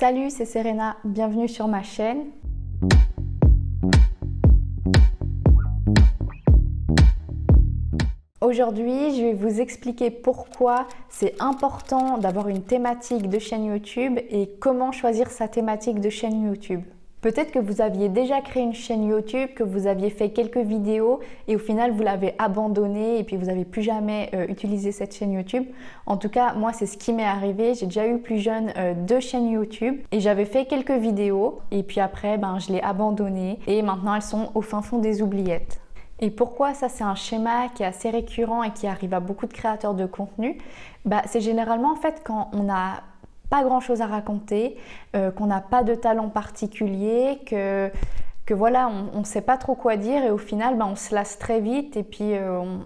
Salut, c'est Serena, bienvenue sur ma chaîne. Aujourd'hui, je vais vous expliquer pourquoi c'est important d'avoir une thématique de chaîne YouTube et comment choisir sa thématique de chaîne YouTube. Peut-être que vous aviez déjà créé une chaîne YouTube, que vous aviez fait quelques vidéos et au final vous l'avez abandonnée et puis vous n'avez plus jamais utilisé cette chaîne YouTube. En tout cas, moi c'est ce qui m'est arrivé. J'ai déjà eu plus jeune 2 chaînes YouTube et j'avais fait quelques vidéos et puis après je l'ai abandonnée et maintenant elles sont au fin fond des oubliettes. Et pourquoi ça c'est un schéma qui est assez récurrent et qui arrive à beaucoup de créateurs de contenu? C'est généralement en fait quand on n'a pas grand chose à raconter, qu'on n'a pas de talent particulier, que voilà, on ne sait pas trop quoi dire et au final on se lasse très vite et puis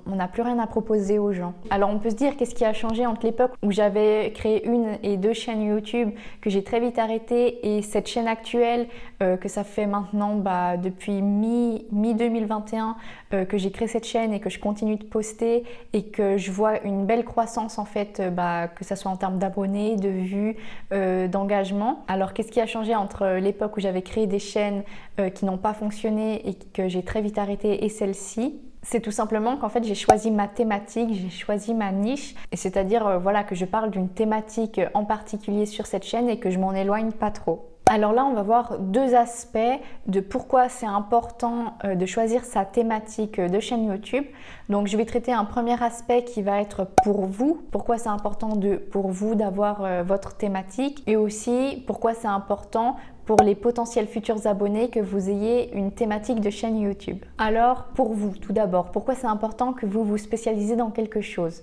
on n'a plus rien à proposer aux gens. Alors on peut se dire qu'est-ce qui a changé entre l'époque où j'avais créé 1 et 2 chaînes YouTube que j'ai très vite arrêté et cette chaîne actuelle que ça fait maintenant depuis mi-2021 que j'ai créé cette chaîne et que je continue de poster et que je vois une belle croissance en fait, que ça soit en termes d'abonnés, de vues, d'engagement. Alors qu'est-ce qui a changé entre l'époque où j'avais créé des chaînes qui n'ont pas fonctionné et que j'ai très vite arrêté et celle-ci? C'est tout simplement qu'en fait j'ai choisi ma thématique, j'ai choisi ma niche et c'est-à-dire que je parle d'une thématique en particulier sur cette chaîne et que je m'en éloigne pas trop. Alors là, on va voir 2 aspects de pourquoi c'est important de choisir sa thématique de chaîne YouTube. Donc, je vais traiter un premier aspect qui va être pour vous, pourquoi c'est important pour vous d'avoir votre thématique et aussi pourquoi c'est important pour les potentiels futurs abonnés que vous ayez une thématique de chaîne YouTube. Alors, pour vous, tout d'abord, pourquoi c'est important que vous vous spécialisez dans quelque chose?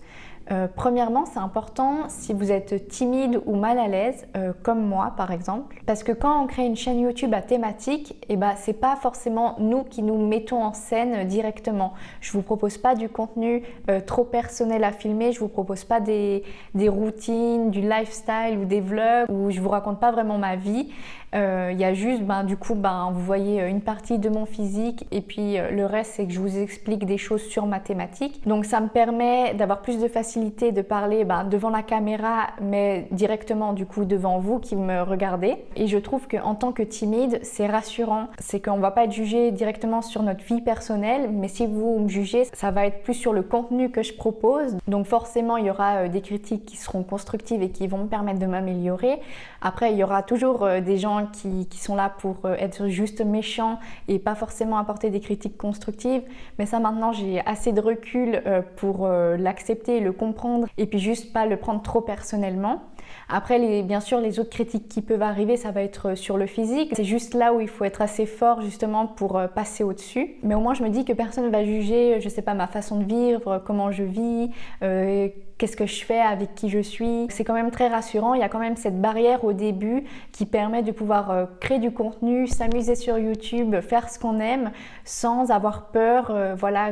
Premièrement, c'est important si vous êtes timide ou mal à l'aise, comme moi par exemple, parce que quand on crée une chaîne YouTube à thématique, c'est pas forcément nous qui nous mettons en scène directement. Je vous propose pas du contenu trop personnel à filmer, je vous propose pas des routines, du lifestyle ou des vlogs où je vous raconte pas vraiment ma vie. Il y a juste, vous voyez une partie de mon physique et puis le reste, c'est que je vous explique des choses sur ma thématique. Donc, ça me permet d'avoir plus de facilité de parler devant la caméra, mais directement du coup devant vous qui me regardez. Et je trouve qu'en tant que timide, c'est rassurant. C'est qu'on va pas être jugé directement sur notre vie personnelle, mais si vous me jugez, ça va être plus sur le contenu que je propose. Donc, forcément, il y aura des critiques qui seront constructives et qui vont me permettre de m'améliorer. Après, il y aura toujours des gens qui sont là pour être juste méchants et pas forcément apporter des critiques constructives. Mais ça, maintenant, j'ai assez de recul pour l'accepter et le comprendre et puis juste pas le prendre trop personnellement. Après, bien sûr, les autres critiques qui peuvent arriver, ça va être sur le physique. C'est juste là où il faut être assez fort justement pour passer au-dessus. Mais au moins, je me dis que personne ne va juger, je sais pas, ma façon de vivre, comment je vis, qu'est-ce que je fais, avec qui je suis. C'est quand même très rassurant. Il y a quand même cette barrière au début qui permet de pouvoir créer du contenu, s'amuser sur YouTube, faire ce qu'on aime sans avoir peur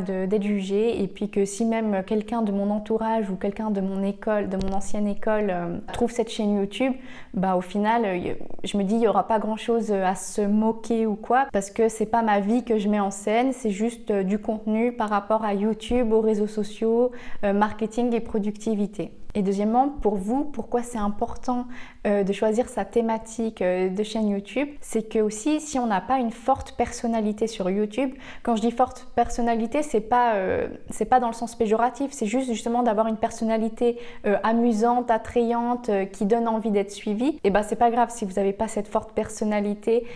d'être jugé. Et puis que si même quelqu'un de mon entourage ou quelqu'un de mon école, de mon ancienne école, trouve cette chaîne YouTube, au final, je me dis il n'y aura pas grand-chose à se moquer ou quoi parce que c'est pas ma vie que je mets en scène, c'est juste du contenu par rapport à YouTube, aux réseaux sociaux, marketing et productivité. Et deuxièmement, pour vous, pourquoi c'est important de choisir sa thématique de chaîne YouTube? C'est que aussi, si on n'a pas une forte personnalité sur YouTube, quand je dis forte personnalité, c'est pas dans le sens péjoratif, c'est juste justement d'avoir une personnalité amusante, attrayante, qui donne envie d'être suivie. Et c'est pas grave si vous n'avez pas cette forte personnalité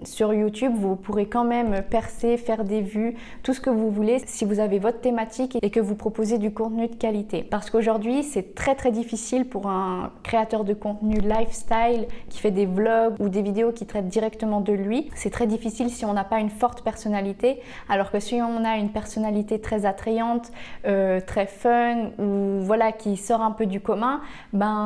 sur YouTube, vous pourrez quand même percer, faire des vues, tout ce que vous voulez si vous avez votre thématique et que vous proposez du contenu de qualité. Parce qu'aujourd'hui, c'est très très difficile pour un créateur de contenu lifestyle qui fait des vlogs ou des vidéos qui traitent directement de lui. C'est très difficile si on n'a pas une forte personnalité, alors que si on a une personnalité très attrayante, très fun ou qui sort un peu du commun,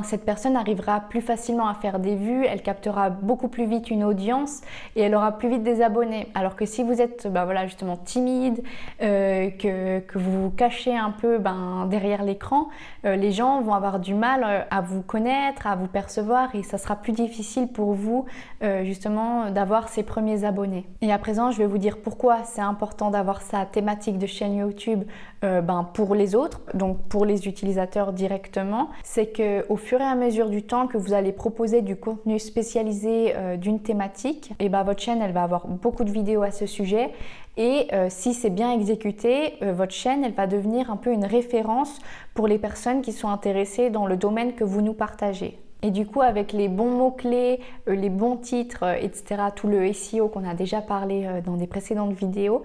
cette personne arrivera plus facilement à faire des vues, elle captera beaucoup plus vite une audience et elle aura plus vite des abonnés. Alors que si vous êtes justement timide, que vous vous cachez un peu derrière l'écran, les gens vont avoir du mal à vous connaître, à vous percevoir et ça sera plus difficile pour vous justement d'avoir ces premiers abonnés. Et à présent, je vais vous dire pourquoi c'est important d'avoir sa thématique de chaîne YouTube pour les autres, donc pour les utilisateurs directement. C'est qu'au fur et à mesure du temps que vous allez proposer du contenu spécialisé d'une thématique, et votre chaîne elle va avoir beaucoup de vidéos à ce sujet. Et si c'est bien exécuté, votre chaîne elle va devenir un peu une référence pour les personnes qui sont intéressées dans le domaine que vous nous partagez. Et du coup, avec les bons mots-clés, les bons titres, etc., tout le SEO qu'on a déjà parlé dans des précédentes vidéos,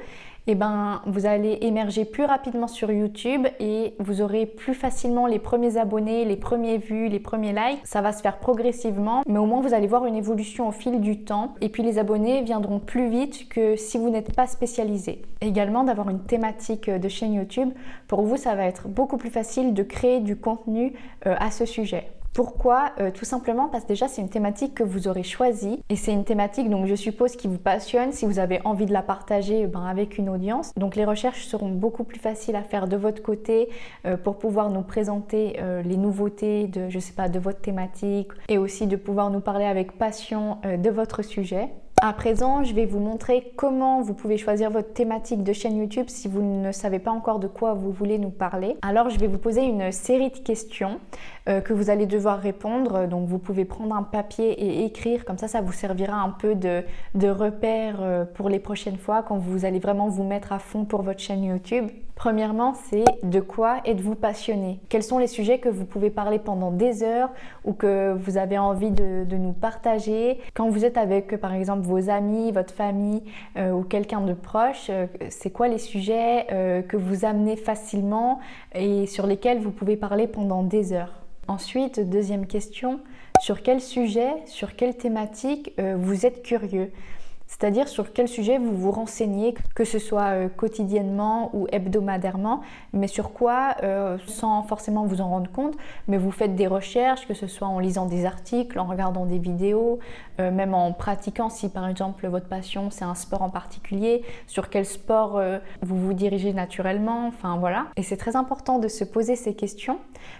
vous allez émerger plus rapidement sur YouTube et vous aurez plus facilement les premiers abonnés, les premiers vues, les premiers likes. Ça va se faire progressivement, mais au moins vous allez voir une évolution au fil du temps. Et puis les abonnés viendront plus vite que si vous n'êtes pas spécialisé. Également, d'avoir une thématique de chaîne YouTube, pour vous, ça va être beaucoup plus facile de créer du contenu à ce sujet. Pourquoi? Tout simplement parce que déjà c'est une thématique que vous aurez choisie et c'est une thématique donc je suppose qui vous passionne si vous avez envie de la partager avec une audience. Donc les recherches seront beaucoup plus faciles à faire de votre côté pour pouvoir nous présenter les nouveautés de votre thématique et aussi de pouvoir nous parler avec passion de votre sujet. À présent, je vais vous montrer comment vous pouvez choisir votre thématique de chaîne YouTube si vous ne savez pas encore de quoi vous voulez nous parler. Alors, je vais vous poser une série de questions que vous allez devoir répondre. Donc, vous pouvez prendre un papier et écrire. Comme ça vous servira un peu de repère pour les prochaines fois quand vous allez vraiment vous mettre à fond pour votre chaîne YouTube. Premièrement, c'est de quoi êtes-vous passionné? Quels sont les sujets que vous pouvez parler pendant des heures ou que vous avez envie de nous partager? Quand vous êtes avec, par exemple, vos amis, votre famille ou quelqu'un de proche, c'est quoi les sujets que vous amenez facilement et sur lesquels vous pouvez parler pendant des heures? Ensuite, deuxième question, sur quel sujet, sur quelle thématique vous êtes curieux? C'est-à-dire sur quel sujet vous vous renseignez, que ce soit quotidiennement ou hebdomadairement, mais sur quoi, sans forcément vous en rendre compte, mais vous faites des recherches, que ce soit en lisant des articles, en regardant des vidéos, même en pratiquant, si par exemple votre passion c'est un sport en particulier, sur quel sport vous vous dirigez naturellement, enfin voilà. Et c'est très important de se poser ces questions,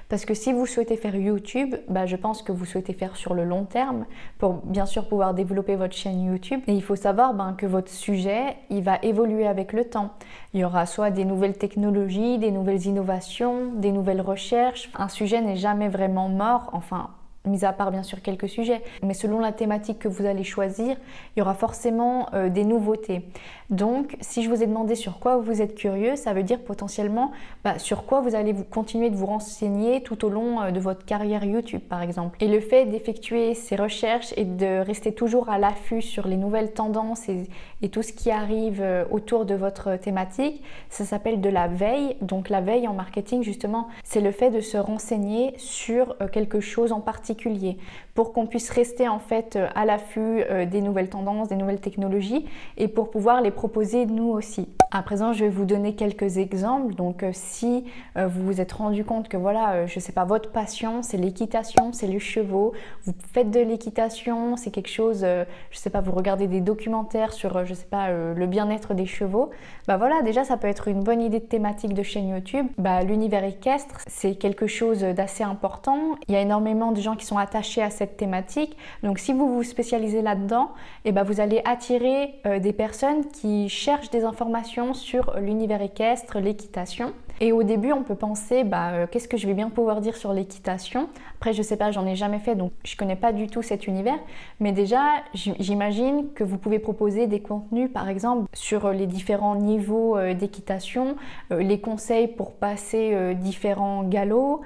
parce que si vous souhaitez faire YouTube, je pense que vous souhaitez faire sur le long terme, pour bien sûr pouvoir développer votre chaîne YouTube, et il faut savoir que votre sujet, il va évoluer avec le temps. Il y aura soit des nouvelles technologies, des nouvelles innovations, des nouvelles recherches. Un sujet n'est jamais vraiment mort, enfin, mis à part bien sûr quelques sujets, mais selon la thématique que vous allez choisir, il y aura forcément des nouveautés. Donc, si je vous ai demandé sur quoi vous êtes curieux, ça veut dire potentiellement sur quoi vous allez continuer de vous renseigner tout au long de votre carrière YouTube, par exemple. Et le fait d'effectuer ces recherches et de rester toujours à l'affût sur les nouvelles tendances et tout ce qui arrive autour de votre thématique, ça s'appelle de la veille. Donc, la veille en marketing, justement, c'est le fait de se renseigner sur quelque chose en particulier pour qu'on puisse rester en fait à l'affût des nouvelles tendances, des nouvelles technologies et pour pouvoir les proposer nous aussi. À présent, je vais vous donner quelques exemples. Donc, si vous vous êtes rendu compte que voilà, je sais pas, votre passion, c'est l'équitation, c'est les chevaux, vous faites de l'équitation, c'est quelque chose, je sais pas, vous regardez des documentaires sur, je sais pas, le bien-être des chevaux, voilà, déjà ça peut être une bonne idée de thématique de chaîne YouTube. L'univers équestre, c'est quelque chose d'assez important. Il y a énormément de gens qui sont attachés à cette thématique. Donc, si vous vous spécialisez là-dedans, vous allez attirer des personnes qui cherchent des informations sur l'univers équestre, l'équitation. Et au début, on peut penser, qu'est-ce que je vais bien pouvoir dire sur l'équitation? Après, je sais pas, j'en ai jamais fait, donc je connais pas du tout cet univers. Mais déjà, j'imagine que vous pouvez proposer des contenus, par exemple, sur les différents niveaux d'équitation, les conseils pour passer différents galops,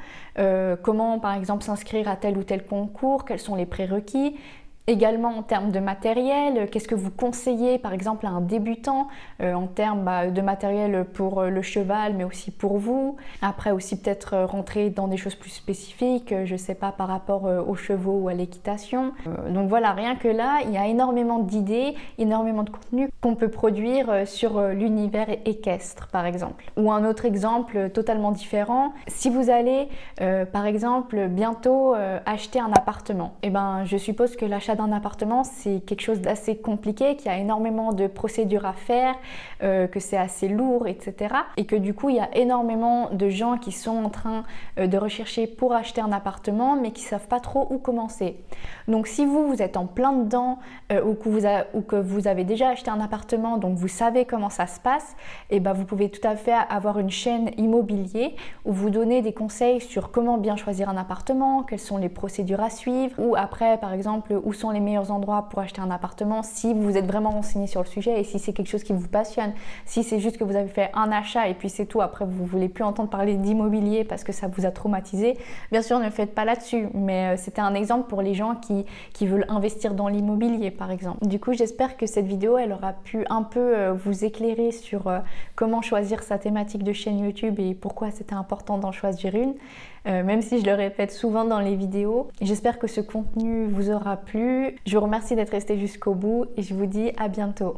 comment, par exemple, s'inscrire à tel ou tel concours, quels sont les prérequis. Également en termes de matériel, qu'est-ce que vous conseillez par exemple à un débutant en termes de matériel pour le cheval mais aussi pour vous. Après aussi peut-être rentrer dans des choses plus spécifiques, je sais pas, par rapport aux chevaux ou à l'équitation. Donc voilà, rien que là, il y a énormément d'idées, énormément de contenu qu'on peut produire sur l'univers équestre par exemple. Ou un autre exemple totalement différent, si vous allez par exemple bientôt acheter un appartement, je suppose que l'achat l'achat d'un appartement, c'est quelque chose d'assez compliqué, qu'il y a énormément de procédures à faire, que c'est assez lourd, etc. Et que du coup, il y a énormément de gens qui sont en train de rechercher pour acheter un appartement, mais qui ne savent pas trop où commencer. Donc si vous êtes en plein dedans ou que vous avez déjà acheté un appartement, donc vous savez comment ça se passe, et ben vous pouvez tout à fait avoir une chaîne immobilier où vous donnez des conseils sur comment bien choisir un appartement, quelles sont les procédures à suivre, ou après par exemple où sont les meilleurs endroits pour acheter un appartement si vous êtes vraiment renseigné sur le sujet et si c'est quelque chose qui vous passionne. Si c'est juste que vous avez fait un achat et puis c'est tout, après vous ne voulez plus entendre parler d'immobilier parce que ça vous a traumatisé, bien sûr ne le faites pas là-dessus, mais c'était un exemple pour les gens qui veulent investir dans l'immobilier par exemple. Du coup j'espère que cette vidéo elle aura pu un peu vous éclairer sur comment choisir sa thématique de chaîne YouTube et pourquoi c'était important d'en choisir une, même si je le répète souvent dans les vidéos. J'espère que ce contenu vous aura plu. Je vous remercie d'être resté jusqu'au bout et je vous dis à bientôt.